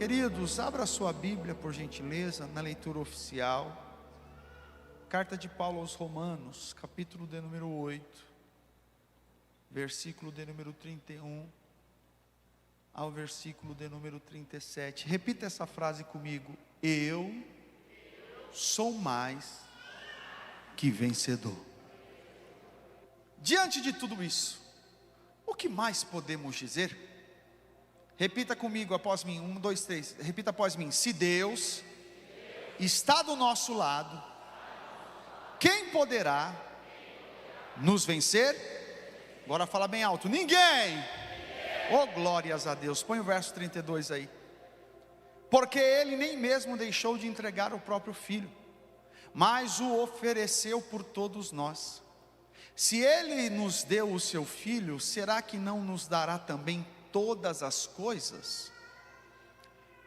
Queridos, abra sua Bíblia por gentileza, na leitura oficial. Carta de Paulo aos Romanos, capítulo de número 8, versículo de número 31 ao versículo de número 37. Repita essa frase comigo: eu sou mais que vencedor. Diante de tudo isso, o que mais podemos dizer? Repita comigo após mim, 1, 2, 3, repita após mim: se Deus está do nosso lado, quem poderá nos vencer? Agora fala bem alto: ninguém. Oh, glórias a Deus. Põe o verso 32 aí. Porque ele nem mesmo deixou de entregar o próprio filho, mas o ofereceu por todos nós. Se ele nos deu o seu filho, será que não nos dará também todas as coisas?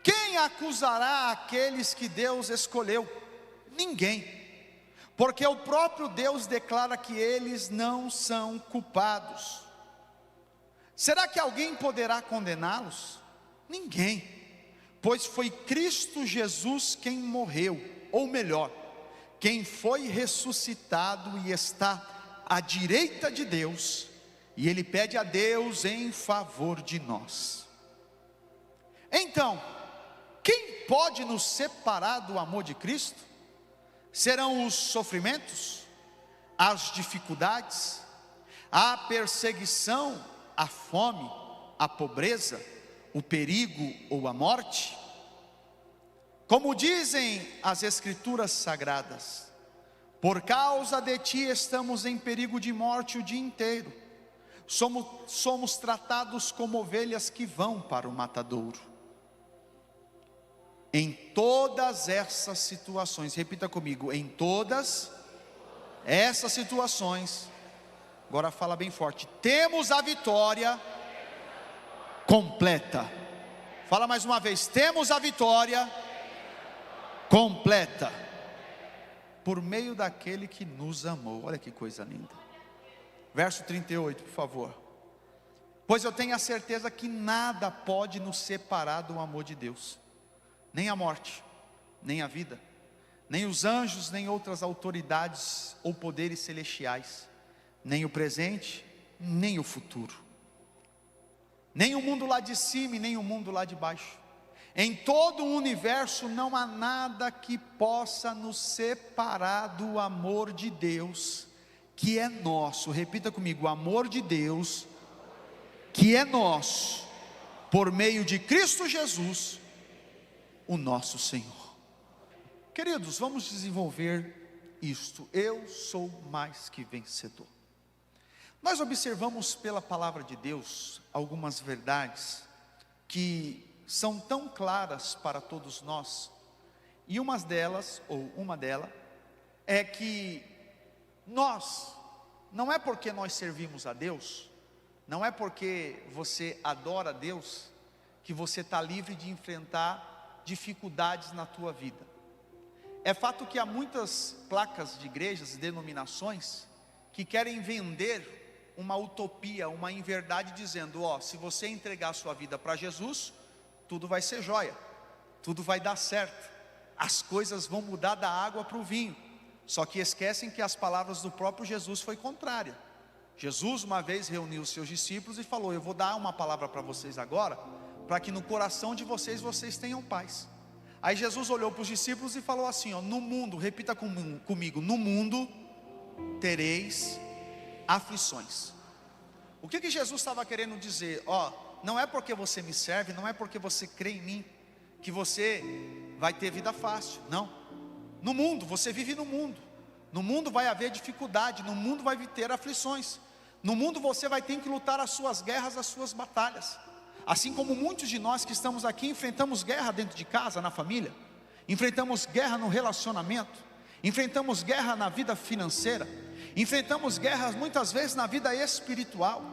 Quem acusará aqueles que Deus escolheu? Ninguém, porque o próprio Deus declara que eles não são culpados. Será que alguém poderá condená-los? Ninguém, pois foi Cristo Jesus quem morreu, ou melhor, quem foi ressuscitado e está à direita de Deus, e ele pede a Deus em favor de nós. Então, quem pode nos separar do amor de Cristo? Serão os sofrimentos, as dificuldades, a perseguição, a fome, a pobreza, o perigo ou a morte? Como dizem as Escrituras Sagradas: por causa de ti estamos em perigo de morte o dia inteiro. Somos tratados como ovelhas que vão para o matadouro. Em todas essas situações, repita comigo: em todas essas situações, agora fala bem forte, temos a vitória completa. Fala mais uma vez: temos a vitória completa, por meio daquele que nos amou. Olha que coisa linda. Verso 38, por favor. Pois eu tenho a certeza que nada pode nos separar do amor de Deus, nem a morte, nem a vida, nem os anjos, nem outras autoridades ou poderes celestiais, nem o presente, nem o futuro, nem o mundo lá de cima e nem o mundo lá de baixo. Em todo o universo não há nada que possa nos separar do amor de Deus, que é nosso. Repita comigo: o amor de Deus, que é nosso, por meio de Cristo Jesus, o nosso Senhor. Queridos, vamos desenvolver isto: eu sou mais que vencedor. Nós observamos pela palavra de Deus algumas verdades que são tão claras para todos nós, e uma delas é que nós, não é porque nós servimos a Deus, não é porque você adora a Deus, que você está livre de enfrentar dificuldades na tua vida. É fato que há muitas placas de igrejas e denominações que querem vender uma utopia, uma inverdade, dizendo: se você entregar a sua vida para Jesus, tudo vai ser jóia, tudo vai dar certo, as coisas vão mudar da água para o vinho. Só que esquecem que as palavras do próprio Jesus foi contrária. Jesus uma vez reuniu os seus discípulos e falou: eu vou dar uma palavra para vocês agora, para que no coração de vocês tenham paz. Aí Jesus olhou para os discípulos e falou assim: no mundo, repita comigo, no mundo tereis aflições. O que Jesus estava querendo dizer? Não é porque você me serve, não é porque você crê em mim, que você vai ter vida fácil. Não. No mundo, você vive no mundo. No mundo vai haver dificuldade, no mundo vai ter aflições. No mundo você vai ter que lutar as suas guerras, as suas batalhas. Assim como muitos de nós que estamos aqui enfrentamos guerra dentro de casa, na família, enfrentamos guerra no relacionamento, enfrentamos guerra na vida financeira, enfrentamos guerras muitas vezes na vida espiritual,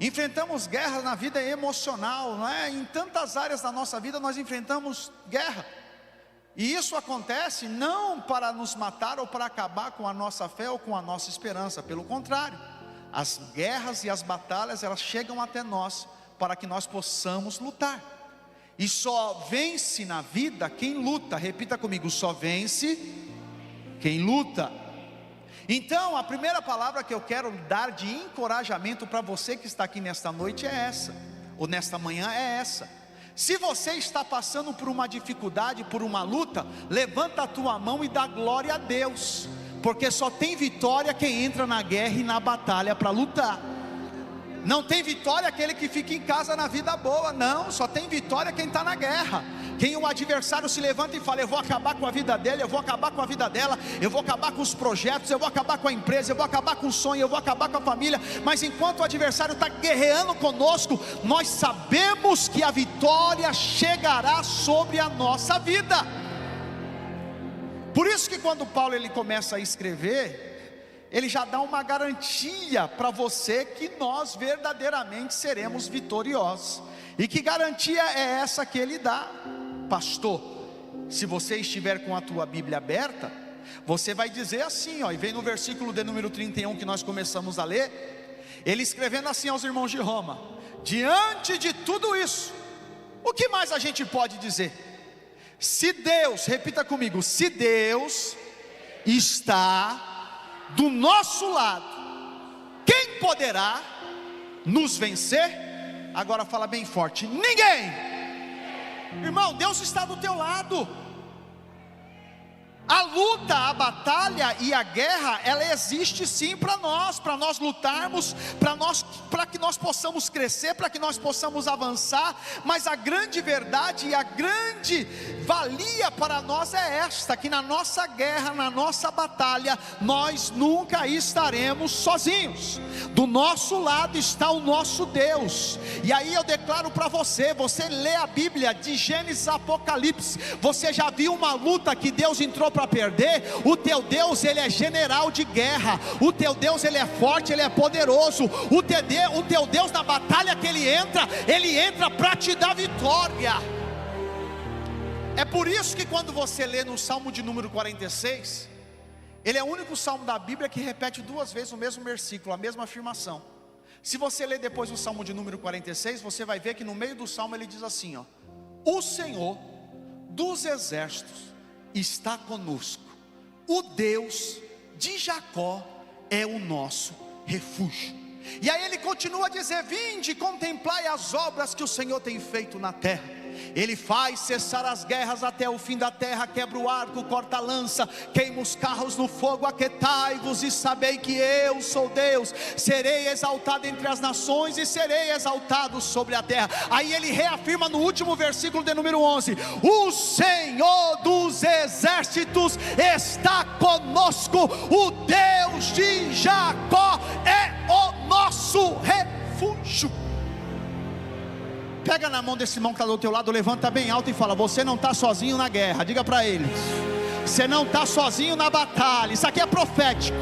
enfrentamos guerra na vida emocional, não é? Em tantas áreas da nossa vida nós enfrentamos guerra. E isso acontece não para nos matar ou para acabar com a nossa fé ou com a nossa esperança. Pelo contrário, as guerras e as batalhas, elas chegam até nós para que nós possamos lutar. E só vence na vida quem luta. Repita comigo: só vence quem luta. Então, a primeira palavra que eu quero dar de encorajamento para você que está aqui nesta noite é essa, ou nesta manhã é essa. Se você está passando por uma dificuldade, por uma luta, levanta a tua mão e dá glória a Deus, porque só tem vitória quem entra na guerra e na batalha para lutar. Não tem vitória aquele que fica em casa na vida boa, não. Só tem vitória quem está na guerra. Quem o adversário se levanta e fala: eu vou acabar com a vida dele, eu vou acabar com a vida dela, eu vou acabar com os projetos, eu vou acabar com a empresa, eu vou acabar com o sonho, eu vou acabar com a família. Mas enquanto o adversário está guerreando conosco, nós sabemos que a vitória chegará sobre a nossa vida. Por isso que quando Paulo ele começa a escrever, ele já dá uma garantia para você que nós verdadeiramente seremos vitoriosos. E que garantia é essa que ele dá? Pastor, se você estiver com a tua Bíblia aberta, você vai dizer assim, ó, e vem no versículo de número 31 que nós começamos a ler, ele escrevendo assim aos irmãos de Roma: diante de tudo isso, o que mais a gente pode dizer? Se Deus, repita comigo, se Deus está do nosso lado, quem poderá nos vencer? Agora fala bem forte: ninguém. Irmão, Deus está do teu lado. A luta, a batalha e a guerra, ela existe sim para nós lutarmos, para que nós possamos crescer, para que nós possamos avançar. Mas a grande verdade e a grande valia para nós é esta: que na nossa guerra, na nossa batalha, nós nunca estaremos sozinhos. Do nosso lado está o nosso Deus. E aí eu declaro para você, você lê a Bíblia de Gênesis a Apocalipse, você já viu uma luta que Deus entrou para perder? O teu Deus, ele é general de guerra. O teu Deus, ele é forte, ele é poderoso. O teu Deus, na batalha que ele entra para te dar vitória. É por isso que quando você lê no Salmo de número 46, ele é o único salmo da Bíblia que repete duas vezes o mesmo versículo, a mesma afirmação. Se você ler depois o Salmo de número 46, você vai ver que no meio do salmo ele diz assim, ó: o Senhor dos exércitos está conosco, o Deus de Jacó é o nosso refúgio. E aí ele continua a dizer: vinde, contemplai as obras que o Senhor tem feito na terra. Ele faz cessar as guerras até o fim da terra, quebra o arco, corta a lança, queima os carros no fogo. Aquietai-vos e sabei que eu sou Deus, serei exaltado entre as nações e serei exaltado sobre a terra. Aí ele reafirma no último versículo de número 11: o Senhor dos exércitos está conosco, o Deus de Jacó é o nosso refúgio. Pega na mão desse irmão que está do teu lado, levanta bem alto e fala: você não está sozinho na guerra. Diga para ele: você não está sozinho na batalha. Isso aqui é profético,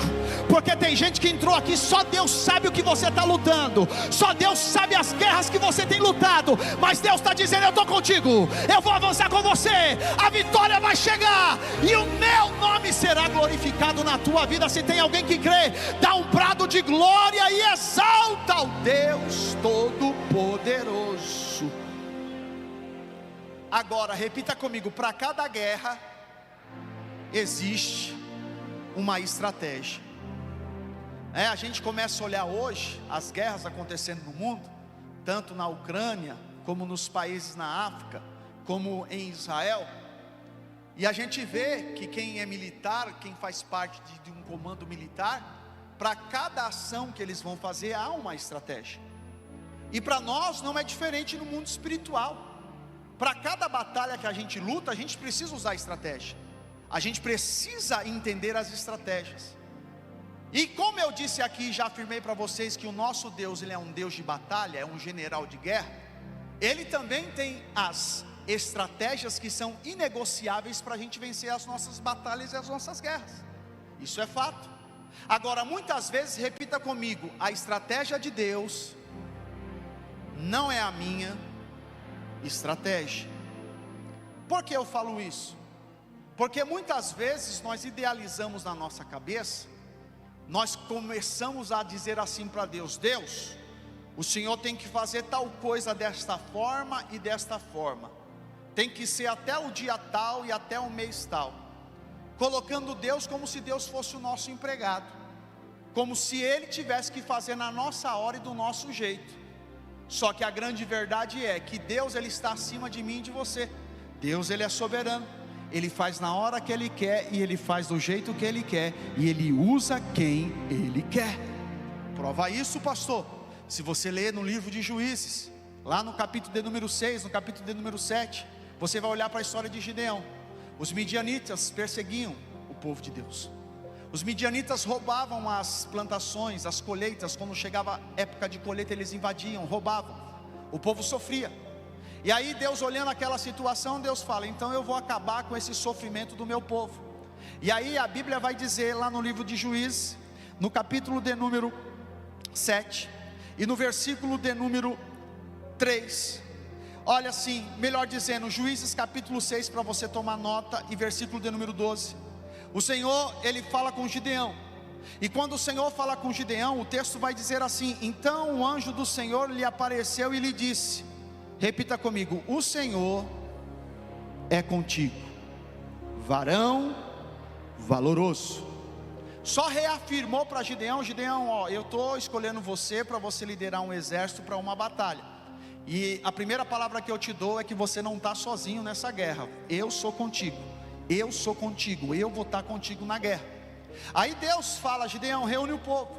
porque tem gente que entrou aqui, só Deus sabe o que você está lutando, só Deus sabe as guerras que você tem lutado, mas Deus está dizendo: eu estou contigo, eu vou avançar com você, a vitória vai chegar, e o meu nome será glorificado na tua vida. Se tem alguém que crê, dá um brado de glória e exalta o Deus Todo-Poderoso. Agora repita comigo: para cada guerra existe uma estratégia. A gente começa a olhar hoje as guerras acontecendo no mundo, tanto na Ucrânia, como nos países na África, como em Israel, e a gente vê que quem é militar, quem faz parte de um comando militar, para cada ação que eles vão fazer há uma estratégia. E para nós não é diferente no mundo espiritual. Para cada batalha que a gente luta, a gente precisa usar estratégia, a gente precisa entender as estratégias. E como eu disse aqui, já afirmei para vocês que o nosso Deus, ele é um Deus de batalha, é um general de guerra. Ele também tem as estratégias que são inegociáveis para a gente vencer as nossas batalhas e as nossas guerras. Isso é fato. Agora, muitas vezes, repita comigo: a estratégia de Deus não é a minha estratégia. Por que eu falo isso? Porque muitas vezes nós idealizamos na nossa cabeça, nós começamos a dizer assim para Deus: Deus, o Senhor tem que fazer tal coisa desta forma e desta forma. tem que ser até o dia tal e até o mês tal, colocando Deus como se Deus fosse o nosso empregado, como se Ele tivesse que fazer na nossa hora e do nosso jeito. Só que a grande verdade é que Deus, Ele está acima de mim e de você. Deus, Ele é soberano, Ele faz na hora que Ele quer, e Ele faz do jeito que Ele quer, e Ele usa quem Ele quer. Prova isso, pastor, se você ler no livro de Juízes, lá no capítulo de número 6, no capítulo de número 7, você vai olhar para a história de Gideão. Os midianitas perseguiam o povo de Deus. Os midianitas roubavam as plantações, as colheitas. Quando chegava a época de colheita, eles invadiam, roubavam. O povo sofria. E aí Deus, olhando aquela situação, Deus fala: então eu vou acabar com esse sofrimento do meu povo. E aí a Bíblia vai dizer lá no livro de Juízes, no capítulo de número 7 e no versículo de número 3, olha assim, melhor dizendo, Juízes capítulo 6, para você tomar nota, e versículo de número 12. O Senhor, Ele fala com Gideão, e quando o Senhor fala com Gideão, o texto vai dizer assim: então o anjo do Senhor lhe apareceu e lhe disse, repita comigo: o Senhor é contigo, varão valoroso. Só reafirmou para Gideão: Gideão, ó, eu estou escolhendo você para você liderar um exército para uma batalha, e a primeira palavra que eu te dou é que você não está sozinho nessa guerra. Eu sou contigo, eu sou contigo, eu vou estar contigo na guerra. Aí Deus fala: Gideão, reúne o povo.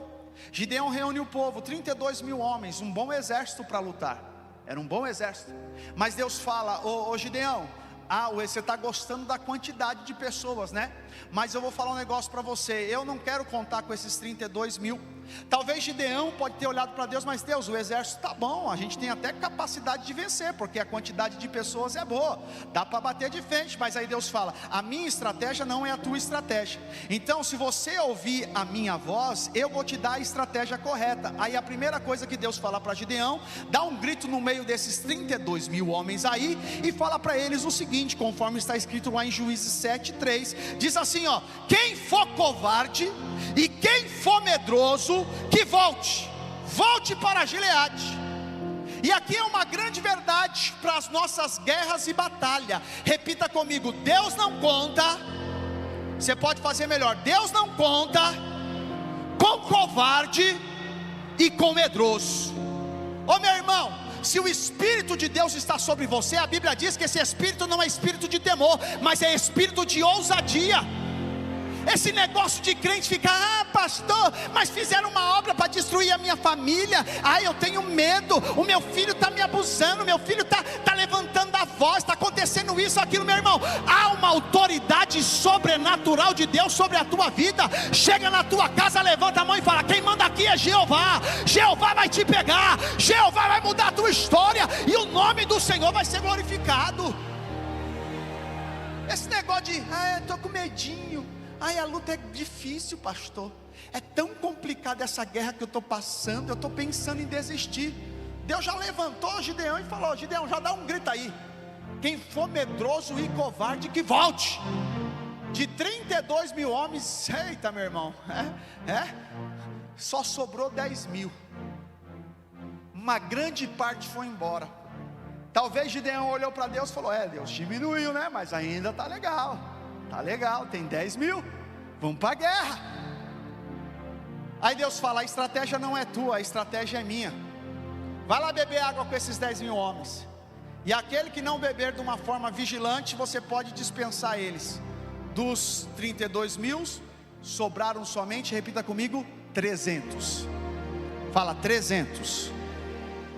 Gideão reúne o povo, 32 mil homens, um bom exército para lutar, era um bom exército. Mas Deus fala: ô Gideão, você está gostando da quantidade de pessoas, né? Mas eu vou falar um negócio para você, eu não quero contar com esses 32 mil. Talvez Gideão pode ter olhado para Deus, mas Deus, o exército está bom, a gente tem até capacidade de vencer, porque a quantidade de pessoas é boa, dá para bater de frente. Mas aí Deus fala: a minha estratégia não é a tua estratégia. Então se você ouvir a minha voz, eu vou te dar a estratégia correta. Aí a primeira coisa que Deus fala para Gideão: dá um grito no meio desses 32 mil homens aí, e fala para eles o seguinte, conforme está escrito lá em Juízes 7:3, diz assim, ó: quem for covarde e quem for medroso, que volte para Gileade. E aqui é uma grande verdade para as nossas guerras e batalha. Repita comigo: Deus não conta, você pode fazer melhor, Deus não conta com covarde e com medroso. Ô meu irmão, se o Espírito de Deus está sobre você, a Bíblia diz que esse Espírito não é espírito de temor, mas é espírito de ousadia. Esse negócio de crente ficar: pastor, mas fizeram uma obra para destruir a minha família, eu tenho medo, o meu filho está me abusando, meu filho está levantando a voz, está acontecendo isso, aquilo. Meu irmão, há uma autoridade sobrenatural de Deus sobre a tua vida. Chega na tua casa, levanta a mão e fala: quem manda aqui é Jeová. Jeová vai te pegar, Jeová vai mudar a tua história, e o nome do Senhor vai ser glorificado. Esse negócio de: eu estou com medinho, a luta é difícil, pastor, é tão complicada essa guerra que eu estou passando, eu estou pensando em desistir. Deus já levantou Gideão e falou: Gideão, já dá um grito aí: quem for medroso e covarde, que volte. De 32 mil homens, eita meu irmão, só sobrou 10 mil. Uma grande parte foi embora. Talvez Gideão olhou para Deus e falou: Deus diminuiu, né? Mas ainda está legal. Tá legal, tem 10 mil, vamos para a guerra. Aí Deus fala: a estratégia não é tua, a estratégia é minha. Vai lá beber água com esses 10 mil homens, e aquele que não beber de uma forma vigilante, você pode dispensar eles. Dos 32 mil, sobraram somente, repita comigo, 300. Fala: 300.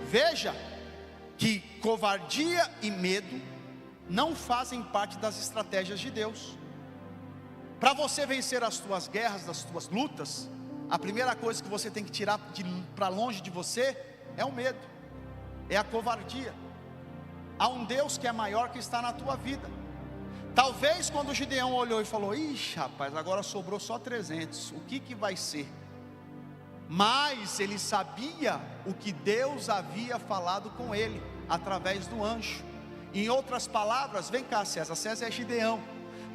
Veja que covardia e medo não fazem parte das estratégias de Deus. Para você vencer as tuas guerras, as tuas lutas, a primeira coisa que você tem que tirar para longe de você é o medo, é a covardia. Há um Deus que é maior, que está na tua vida. Talvez quando Gideão olhou e falou: ixi rapaz, agora sobrou só 300, o que vai ser? Mas ele sabia o que Deus havia falado com ele, através do anjo. Em outras palavras, vem cá César é Gideão.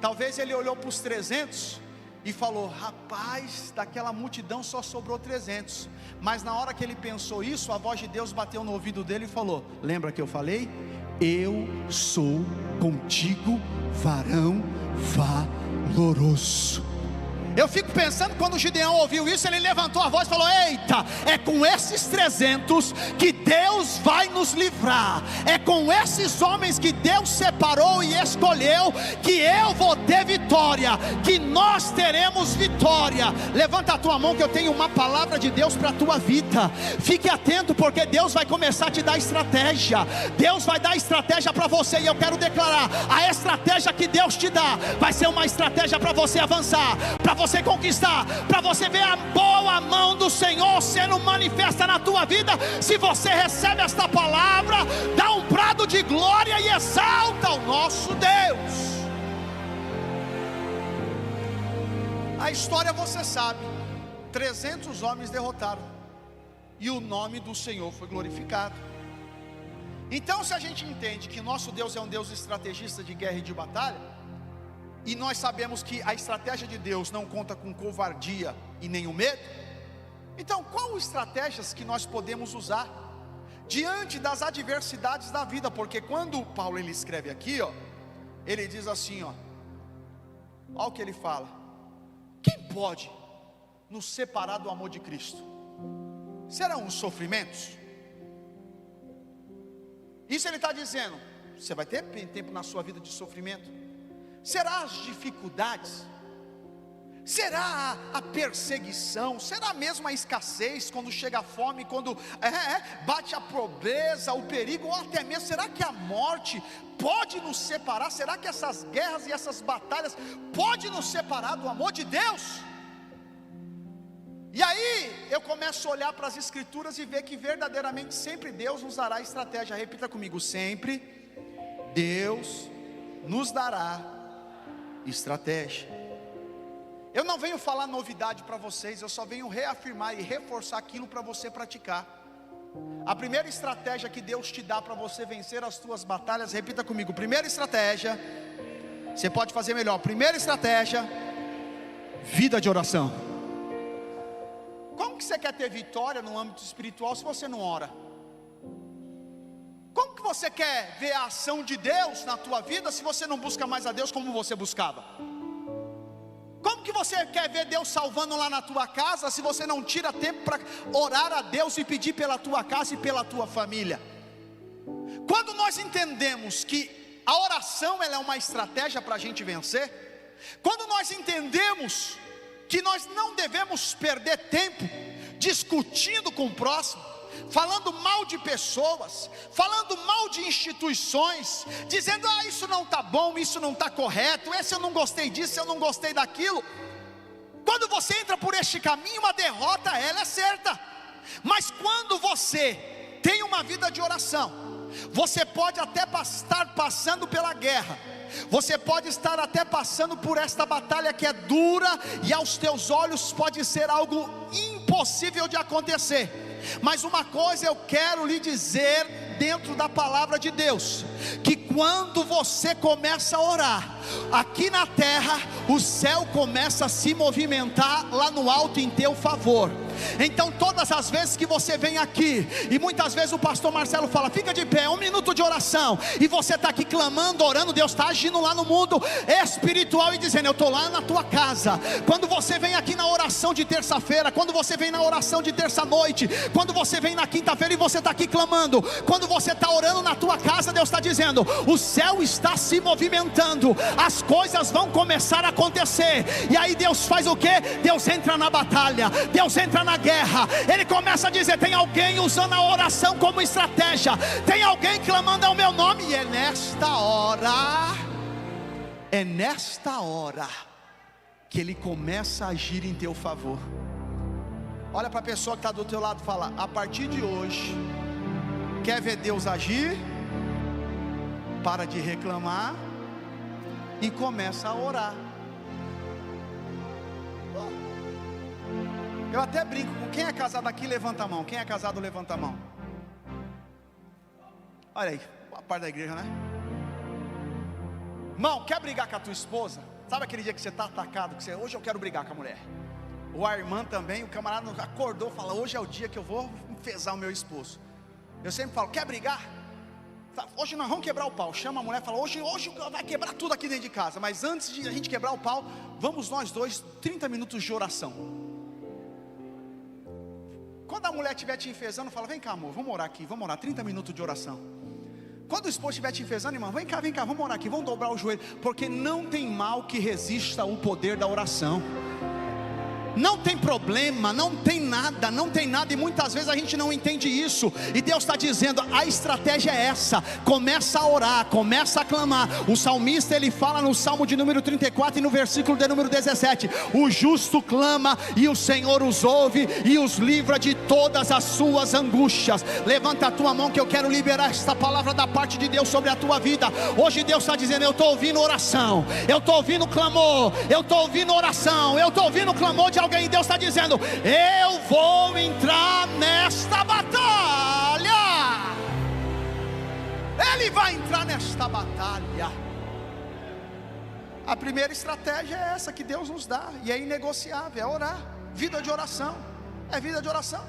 Talvez ele olhou para os 300 e falou: rapaz, daquela multidão só sobrou 300. Mas na hora que ele pensou isso, a voz de Deus bateu no ouvido dele e falou: lembra que eu falei? eu sou contigo, varão valoroso. Eu fico pensando, quando Gideão ouviu isso, ele levantou a voz e falou: eita, é com esses 300 que Deus vai nos livrar, é com esses homens que Deus separou e escolheu, que eu vou ter vitória, que nós teremos vitória. Levanta a tua mão que eu tenho uma palavra de Deus para a tua vida. Fique atento, porque Deus vai começar a te dar estratégia. Deus vai dar estratégia para você, e eu quero declarar: a estratégia que Deus te dá vai ser uma estratégia para você avançar, para você conquistar, para você ver a boa mão do Senhor sendo manifesta na tua vida. Se você recebe esta palavra, dá um brado de glória e exalta o nosso Deus. A história você sabe, 300 homens derrotaram, e o nome do Senhor foi glorificado. Então, se a gente entende que nosso Deus é um Deus estrategista de guerra e de batalha, e nós sabemos que a estratégia de Deus não conta com covardia e nem o medo, então qual estratégias que nós podemos usar diante das adversidades da vida? Porque quando Paulo ele escreve aqui, ele diz assim, olha o que ele fala: quem pode nos separar do amor de Cristo? Serão os sofrimentos? Isso ele está dizendo, você vai ter tempo na sua vida de sofrimento. Será as dificuldades? Será a perseguição? Será mesmo a escassez, quando chega a fome, quando bate a pobreza, o perigo, ou até mesmo, será que a morte pode nos separar? Será que essas guerras e essas batalhas podem nos separar do amor de Deus? E aí eu começo a olhar para as escrituras e ver que verdadeiramente sempre Deus nos dará estratégia. Repita comigo: sempre Deus nos dará estratégia. Eu não venho falar novidade para vocês, eu só venho reafirmar e reforçar aquilo para você praticar. A primeira estratégia que Deus te dá para você vencer as tuas batalhas, repita comigo: primeira estratégia, você pode fazer melhor, primeira estratégia, vida de oração. Como que você quer ter vitória no âmbito espiritual se você não ora? Como que você quer ver a ação de Deus na tua vida se você não busca mais a Deus como você buscava? Como que você quer ver Deus salvando lá na tua casa se você não tira tempo para orar a Deus e pedir pela tua casa e pela tua família? Quando nós entendemos que a oração ela é uma estratégia para a gente vencer, quando nós entendemos que nós não devemos perder tempo discutindo com o próximo, falando mal de pessoas, falando mal de instituições, dizendo: isso não está bom, isso não está correto, esse eu não gostei disso, eu não gostei daquilo. Quando você entra por este caminho, a derrota ela é certa. Mas quando você tem uma vida de oração, você pode até estar passando pela guerra, você pode estar até passando por esta batalha que é dura, e aos teus olhos pode ser algo impossível de acontecer. Mas uma coisa eu quero lhe dizer dentro da palavra de Deus, que quando você começa a orar, aqui na terra, o céu começa a se movimentar lá no alto em teu favor. Então todas as vezes que você vem aqui, e muitas vezes o pastor Marcelo fala: fica de pé, 1 minuto de oração, e você está aqui clamando, orando, Deus está agindo lá no mundo espiritual e dizendo: eu estou lá na tua casa. Quando você vem aqui na oração de terça-feira, quando você vem na oração de terça-noite, quando você vem na quinta-feira e você está aqui clamando, quando você está orando na tua casa, Deus está dizendo: o céu está se movimentando, as coisas vão começar a acontecer. E aí Deus faz o que? Deus entra na batalha, Deus entra na guerra. Ele começa a dizer: tem alguém usando a oração como estratégia, tem alguém clamando ao meu nome. E é nesta hora que Ele começa a agir em teu favor. Olha para a pessoa que está do teu lado e fala: a partir de hoje, quer ver Deus agir? Para de reclamar e começa a orar. Eu até brinco com quem é casado aqui, levanta a mão. Quem é casado, levanta a mão. Olha aí, a parte da igreja, né? Irmão, quer brigar com a tua esposa? Sabe aquele dia que você está atacado, que você: hoje eu quero brigar com a mulher. Ou a irmã também, o camarada acordou, fala: hoje é o dia que eu vou enfesar o meu esposo. Eu sempre falo: quer brigar? Hoje nós vamos quebrar o pau. Chama a mulher e fala: hoje vai quebrar tudo aqui dentro de casa. Mas antes de a gente quebrar o pau, vamos nós dois 30 minutos de oração. Quando a mulher estiver te enfesando, fala: vem cá, amor, vamos orar aqui. Vamos orar 30 minutos de oração. Quando o esposo estiver te enfesando, irmão, vem cá, vamos orar aqui. Vamos dobrar o joelho. Porque não tem mal que resista ao poder da oração. Não tem problema, não tem nada, e muitas vezes a gente não entende isso, e Deus está dizendo, a estratégia é essa, começa a orar, começa a clamar. O salmista ele fala no Salmo de número 34 e no versículo de número 17, o justo clama e o Senhor os ouve e os livra de todas as suas angústias. Levanta a tua mão que eu quero liberar esta palavra da parte de Deus sobre a tua vida. Hoje Deus está dizendo, eu estou ouvindo oração, eu estou ouvindo clamor, eu estou ouvindo oração, eu estou ouvindo clamor de alguém. Deus está dizendo, eu vou entrar nesta batalha. Ele vai entrar nesta batalha. A primeira estratégia é essa que Deus nos dá, e é inegociável, é orar. Vida de oração, é vida de oração.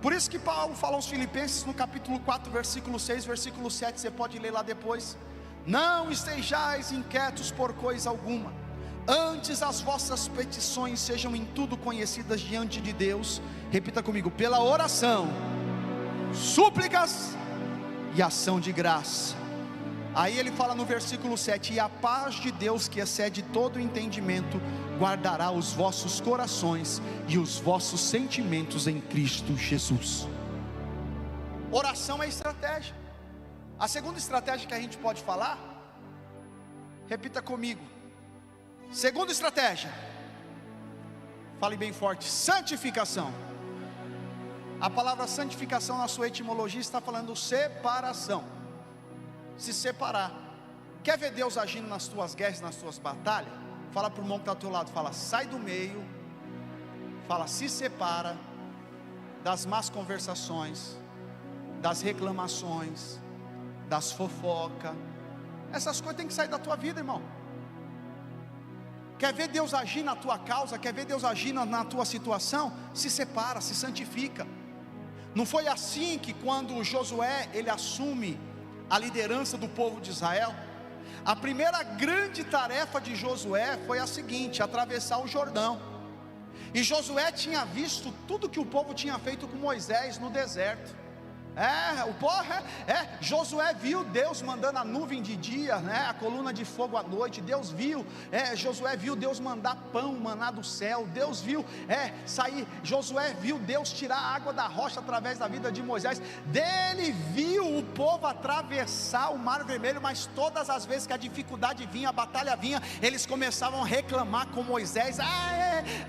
Por isso que Paulo fala aos Filipenses no capítulo 4, versículo 6, versículo 7, você pode ler lá depois. Não estejais inquietos por coisa alguma, antes as vossas petições sejam em tudo conhecidas diante de Deus. Repita comigo, pela oração, súplicas e ação de graça. Aí ele fala no versículo 7, e a paz de Deus que excede todo o entendimento, guardará os vossos corações e os vossos sentimentos em Cristo Jesus. Oração é estratégia. A segunda estratégia que a gente pode falar, repita comigo, segunda estratégia, fale bem forte, santificação. A palavra santificação na sua etimologia está falando separação, se separar. Quer ver Deus agindo nas tuas guerras, nas tuas batalhas? Fala para o irmão que está ao teu lado, fala, sai do meio, fala, se separa das más conversações, das reclamações, das fofocas. Essas coisas têm que sair da tua vida, irmão. Quer ver Deus agir na tua causa, quer ver Deus agir na tua situação? Se separa, se santifica. Não foi assim que quando Josué ele assume a liderança do povo de Israel, a primeira grande tarefa de Josué foi a seguinte: atravessar o Jordão. E Josué tinha visto tudo que o povo tinha feito com Moisés no deserto. Josué viu Deus mandando a nuvem de dia, a coluna de fogo à noite. Deus viu, Josué viu Deus mandar pão, maná do céu. Deus viu Josué viu Deus tirar a água da rocha através da vida de Moisés. Dele viu o povo atravessar o mar vermelho. Mas todas as vezes que a dificuldade vinha, a batalha vinha, eles começavam a reclamar com Moisés: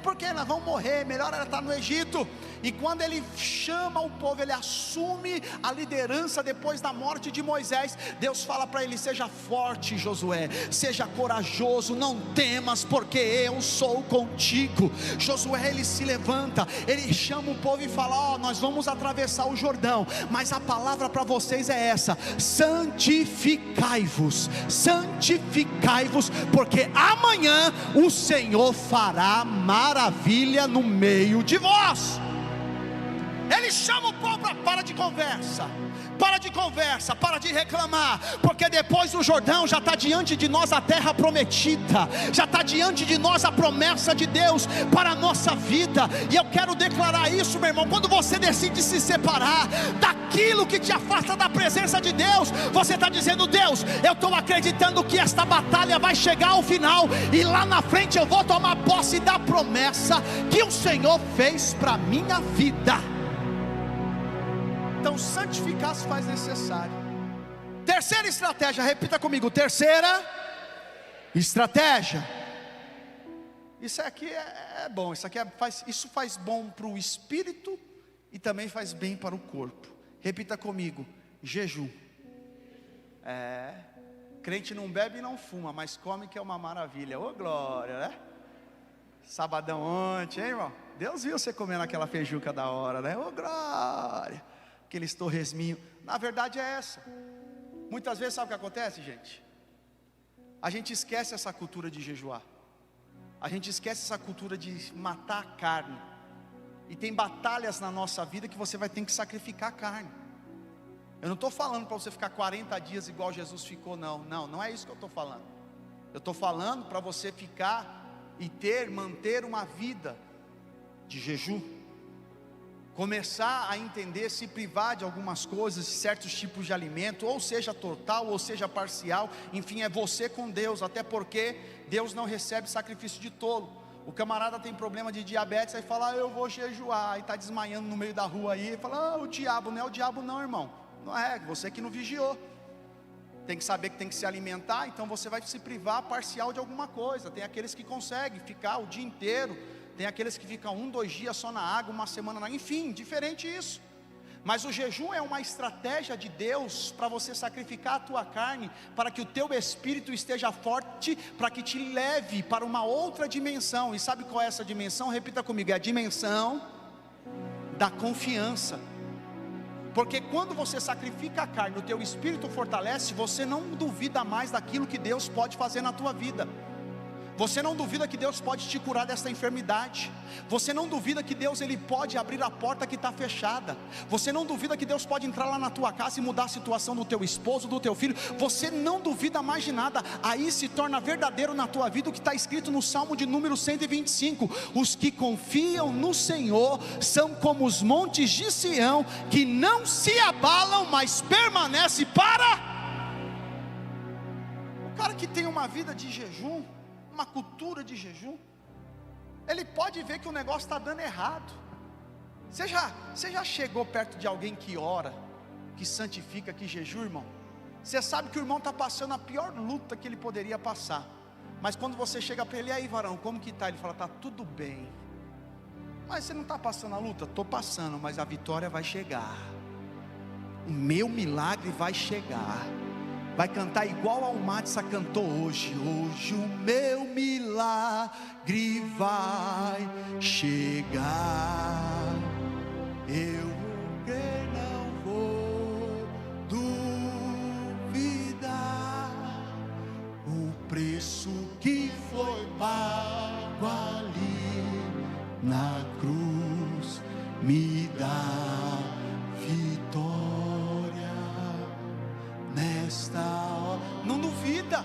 porque nós vamos morrer, melhor era estar no Egito. E quando ele chama o povo, ele assume a liderança depois da morte de Moisés. Deus fala para ele: seja forte, Josué, seja corajoso, não temas, porque eu sou contigo. Josué ele se levanta, ele chama o povo e fala: nós vamos atravessar o Jordão, mas a palavra para vocês é essa: santificai-vos, santificai-vos, porque amanhã o Senhor fará maravilha no meio de vós. Ele chama o povo para para de conversa, para de reclamar, porque depois do Jordão já está diante de nós a terra prometida, já está diante de nós a promessa de Deus para a nossa vida. E eu quero declarar isso, meu irmão, quando você decide se separar daquilo que te afasta da presença de Deus, você está dizendo: Deus, eu estou acreditando que esta batalha vai chegar ao final, e lá na frente eu vou tomar posse da promessa que o Senhor fez para a minha vida. Então santificar se faz necessário. Terceira estratégia, repita comigo, terceira estratégia. Isso aqui é bom, isso faz bom para o espírito e também faz bem para o corpo. Repita comigo, jejum. Crente não bebe e não fuma, mas come, que é uma maravilha. Ô glória, né? Sabadão ontem, hein, irmão? Deus viu você comendo aquela feijuca da hora, né? Ô glória, aqueles torresminhos. Na verdade é essa. Muitas vezes sabe o que acontece, gente? A gente esquece essa cultura de jejuar. A gente esquece essa cultura de matar a carne. E tem batalhas na nossa vida que você vai ter que sacrificar a carne. Eu não estou falando para você ficar 40 dias igual Jesus ficou, não é isso que eu estou falando. Eu estou falando para você ficar e manter uma vida de jejum. Começar a entender, se privar de algumas coisas, de certos tipos de alimento, ou seja total, ou seja parcial, enfim, é você com Deus, até porque Deus não recebe sacrifício de tolo. O camarada tem problema de diabetes, aí fala, eu vou jejuar, aí está desmaiando no meio da rua aí, e fala, o diabo, não é o diabo não, irmão, não é, você que não vigiou. Tem que saber que tem que se alimentar, então você vai se privar parcial de alguma coisa. Tem aqueles que conseguem ficar o dia inteiro, tem aqueles que ficam 1, 2 dias só na água, uma semana na... Enfim, diferente isso. Mas o jejum é uma estratégia de Deus para você sacrificar a tua carne, para que o teu espírito esteja forte, para que te leve para uma outra dimensão. E sabe qual é essa dimensão? Repita comigo, é a dimensão da confiança. Porque quando você sacrifica a carne, o teu espírito fortalece, você não duvida mais daquilo que Deus pode fazer na tua vida. Você não duvida que Deus pode te curar dessa enfermidade. Você não duvida que Deus ele pode abrir a porta que está fechada. Você não duvida que Deus pode entrar lá na tua casa e mudar a situação do teu esposo, do teu filho. Você não duvida mais de nada. Aí se torna verdadeiro na tua vida o que está escrito no Salmo de número 125. Os que confiam no Senhor são como os montes de Sião, que não se abalam, mas permanece para... O cara que tem uma vida de jejum, uma cultura de jejum, ele pode ver que o negócio está dando errado. Você já chegou perto de alguém que ora, que santifica, que jejum, irmão? Você sabe que o irmão está passando a pior luta que ele poderia passar, mas quando você chega para ele, e aí varão, como que está? Ele fala, está tudo bem. Mas você não está passando a luta? Estou passando, mas a vitória vai chegar, o meu milagre vai chegar. Vai cantar igual a Almatissa cantou hoje. Hoje o meu milagre vai chegar. Eu não vou duvidar. O preço que foi pago ali na cruz me dá vitória. Nesta hora, não duvida.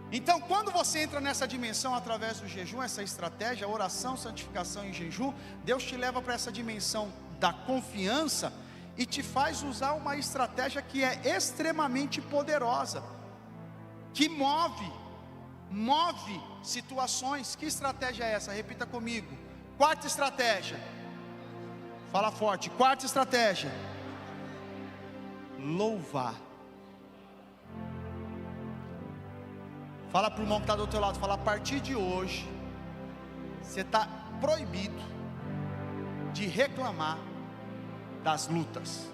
Então quando você entra nessa dimensão através do jejum, essa estratégia, oração, santificação e jejum, Deus te leva para essa dimensão da confiança e te faz usar uma estratégia que é extremamente poderosa, que move situações. Que estratégia é essa? Repita comigo. Quarta estratégia, fala forte. Quarta estratégia, louvar. Fala para o irmão que está do teu lado, fala, a partir de hoje você está proibido de reclamar das lutas.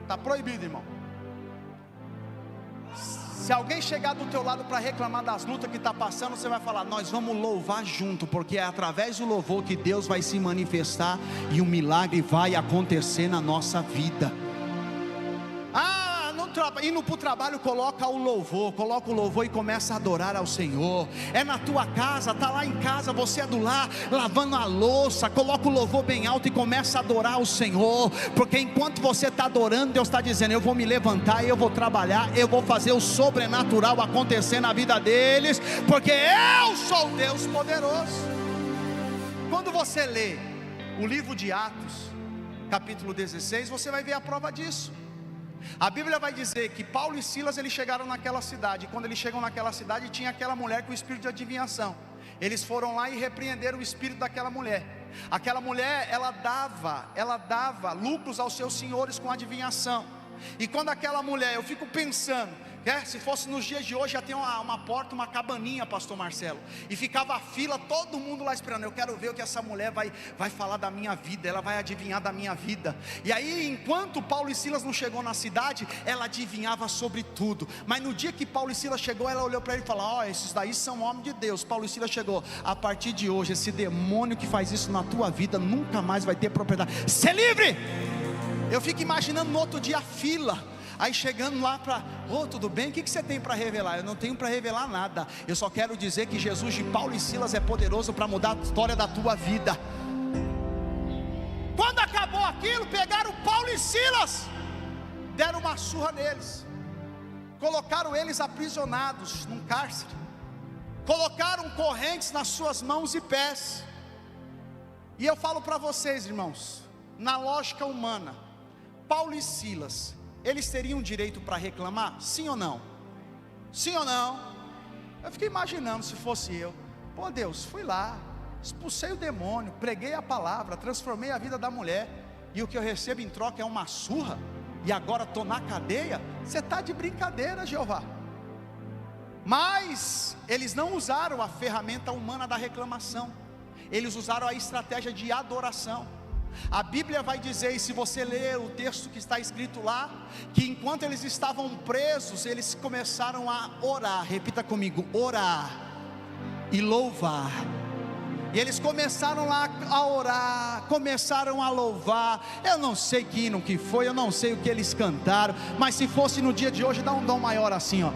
Está proibido, irmão. Se alguém chegar do teu lado para reclamar das lutas que está passando, você vai falar, nós vamos louvar junto, porque é através do louvor que Deus vai se manifestar e o milagre vai acontecer na nossa vida. Indo para o trabalho, coloca o louvor e começa a adorar ao Senhor. É na tua casa, está lá em casa, você é do lar, lavando a louça, coloca o louvor bem alto e começa a adorar ao Senhor, porque enquanto você está adorando, Deus está dizendo, eu vou me levantar, eu vou trabalhar, eu vou fazer o sobrenatural acontecer na vida deles, porque eu sou o Deus poderoso. Quando você lê o livro de Atos, capítulo 16, você vai ver a prova disso. A Bíblia vai dizer que Paulo e Silas, eles chegaram naquela cidade, e quando eles chegam naquela cidade, tinha aquela mulher com o espírito de adivinhação. Eles foram lá e repreenderam o espírito daquela mulher. Aquela mulher, ela dava lucros aos seus senhores com adivinhação. E quando aquela mulher, eu fico pensando, se fosse nos dias de hoje, já tem uma porta, uma cabaninha, pastor Marcelo, e ficava a fila, todo mundo lá esperando, eu quero ver o que essa mulher vai falar da minha vida, ela vai adivinhar da minha vida. E aí, enquanto Paulo e Silas não chegou na cidade, ela adivinhava sobre tudo. Mas no dia que Paulo e Silas chegou, ela olhou para ele e falou, esses daí são homens de Deus. Paulo e Silas chegou, a partir de hoje, esse demônio que faz isso na tua vida, nunca mais vai ter propriedade, ser livre. Eu fico imaginando no outro dia a fila, aí chegando lá para, tudo bem, o que você tem para revelar? Eu não tenho para revelar nada, eu só quero dizer que Jesus de Paulo e Silas é poderoso para mudar a história da tua vida. Quando acabou aquilo, pegaram Paulo e Silas deram uma surra neles, colocaram eles aprisionados num cárcere, colocaram correntes nas suas mãos e pés. E eu falo para vocês, irmãos, na lógica humana, Paulo e Silas, eles teriam direito para reclamar? Sim ou não? Sim ou não? Eu fiquei imaginando se fosse eu. Pô Deus, fui lá, expulsei o demônio, preguei a palavra, transformei a vida da mulher, e o que eu recebo em troca é uma surra, e agora estou na cadeia? Você está de brincadeira, Jeová. Mas eles não usaram a ferramenta humana da reclamação, eles usaram a estratégia de adoração. A Bíblia vai dizer, e se você ler o texto que está escrito lá, que enquanto eles estavam presos, eles começaram a orar. Repita comigo: orar e louvar. E eles começaram lá a orar, começaram a louvar. Eu não sei que hino que foi, eu não sei o que eles cantaram, mas se fosse no dia de hoje, dá um dom maior assim, ó.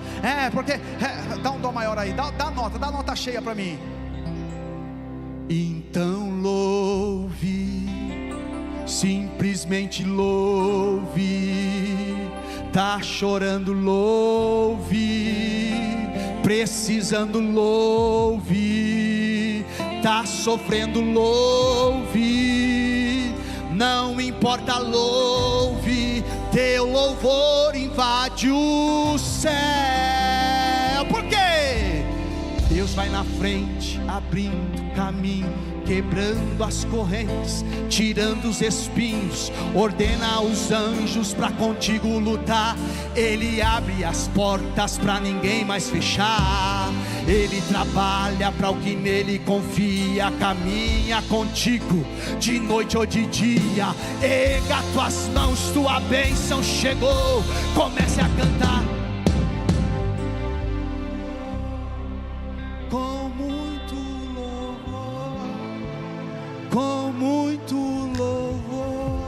Dá um dom maior aí, dá nota cheia para mim. Então louve, simplesmente louve. Tá chorando, louve. Precisando, louve. Tá sofrendo, louve. Não importa, louve. Teu louvor invade o céu. Por quê? Deus vai na frente, abrindo caminho, quebrando as correntes, tirando os espinhos, ordena os anjos para contigo lutar. Ele abre as portas para ninguém mais fechar. Ele trabalha para o que nele confia, caminha contigo de noite ou de dia. Erga tuas mãos, tua bênção chegou. Comece a cantar. Com muito louvor, com muito louvor,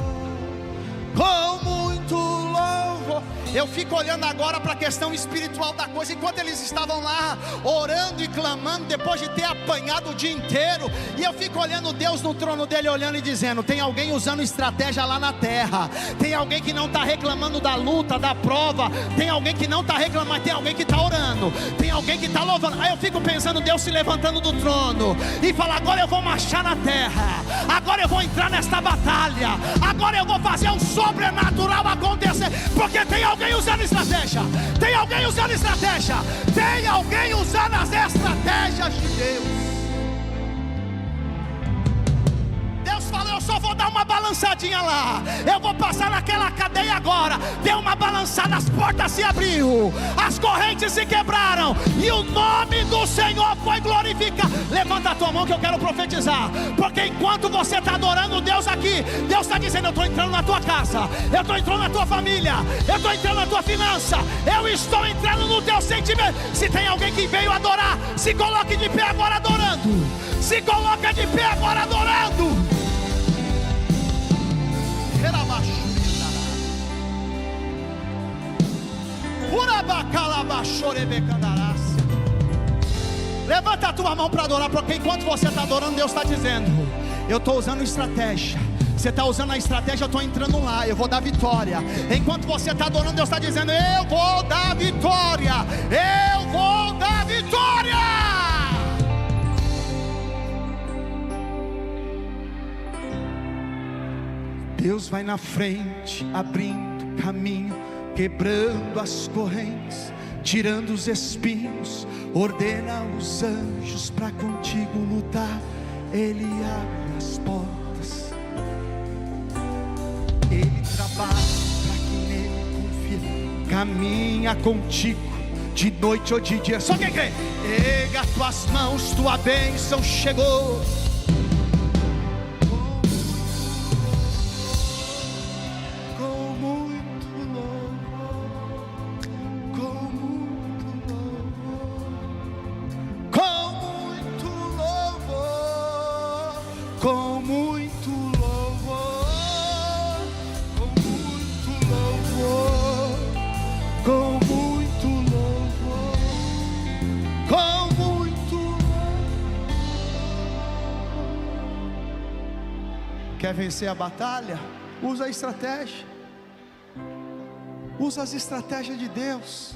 com muito louvor. Eu fico olhando agora para a questão espiritual da coisa. Enquanto eles estavam lá orando e clamando, depois de ter apanhado o dia inteiro, e eu fico olhando Deus no trono dele, olhando e dizendo: tem alguém usando estratégia lá na terra. Tem alguém que não está reclamando da luta, da prova. Tem alguém que não está reclamando, mas tem alguém que está orando. Tem alguém que está louvando. Aí eu fico pensando Deus se levantando do trono e fala: agora eu vou marchar na terra, agora eu vou entrar nesta batalha, agora eu vou fazer um sobrenatural acontecer. Porque tem alguém usando estratégia. Tem alguém usando estratégia. Tem alguém usando as estratégias de Deus. Deus fala: eu só vou dar uma balançadinha lá. Eu vou passar naquela cadeia agora. Deu uma balançada, as portas se abriram, as correntes se quebraram, e o nome do Senhor foi glorificado. Levanta a tua mão que eu quero profetizar. Porque enquanto você está adorando Deus aqui, Deus está dizendo: eu estou entrando na tua casa, eu estou entrando na tua família, eu estou entrando na tua finança, eu estou entrando no teu sentimento. Se tem alguém que veio adorar, se coloque de pé agora adorando. Se coloca de pé agora adorando. Levanta a tua mão para adorar, porque enquanto você está adorando, Deus está dizendo: eu estou usando estratégia. Você está usando a estratégia, eu estou entrando lá, eu vou dar vitória. Enquanto você está adorando, Deus está dizendo: eu vou dar vitória. Eu vou dar vitória. Deus vai na frente, abrindo caminho, quebrando as correntes, tirando os espinhos, ordena os anjos para contigo lutar. Ele abre as portas, ele trabalha para quem nele confia, caminha contigo de noite ou de dia. Só quem crê, erga tuas mãos, tua bênção chegou. Quer vencer a batalha? Usa a estratégia. Usa as estratégias de Deus.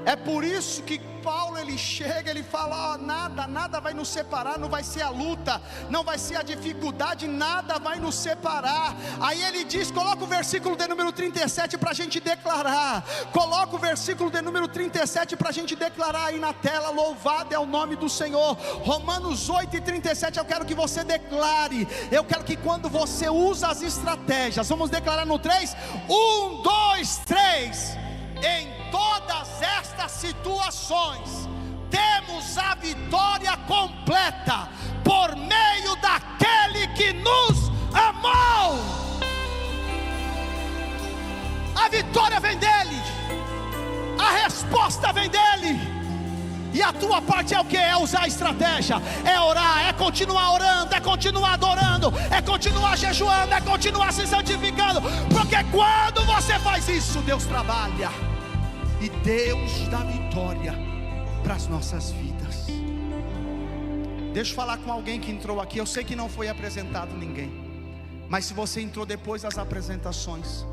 É por isso que Paulo, ele chega, ele fala: ó, nada vai nos separar. Não vai ser a luta, não vai ser a dificuldade, nada vai nos separar. Aí ele diz, coloca o versículo de número 37 para a gente declarar. Coloca o versículo de número 37 para a gente declarar aí na tela. Louvado é o nome do Senhor. Romanos 8:37, eu quero que você declare. Eu quero que quando você usa as estratégias, vamos declarar no 3, 1, 2, 3. Em todas estas situações, temos a vitória completa, por meio daquele que nos amou. A vitória vem dele, a resposta vem dele, e a tua parte é o que? É usar a estratégia, é orar, é continuar orando, é continuar adorando, é continuar jejuando, é continuar se santificando, porque quando você faz isso, Deus trabalha, e Deus dá vitória para as nossas vidas. Deixa eu falar com alguém que entrou aqui. Eu sei que não foi apresentado ninguém, mas se você entrou depois das apresentações,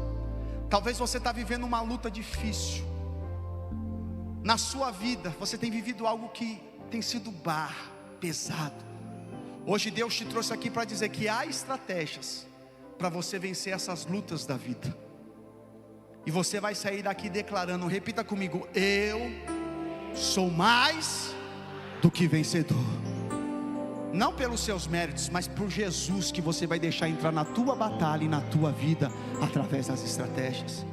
talvez você está vivendo uma luta difícil na sua vida. Você tem vivido algo que tem sido pesado. Hoje Deus te trouxe aqui para dizer que há estratégias para você vencer essas lutas da vida. E você vai sair daqui declarando, repita comigo: eu sou mais do que vencedor. Não pelos seus méritos, mas por Jesus, que você vai deixar entrar na tua batalha e na tua vida através das estratégias.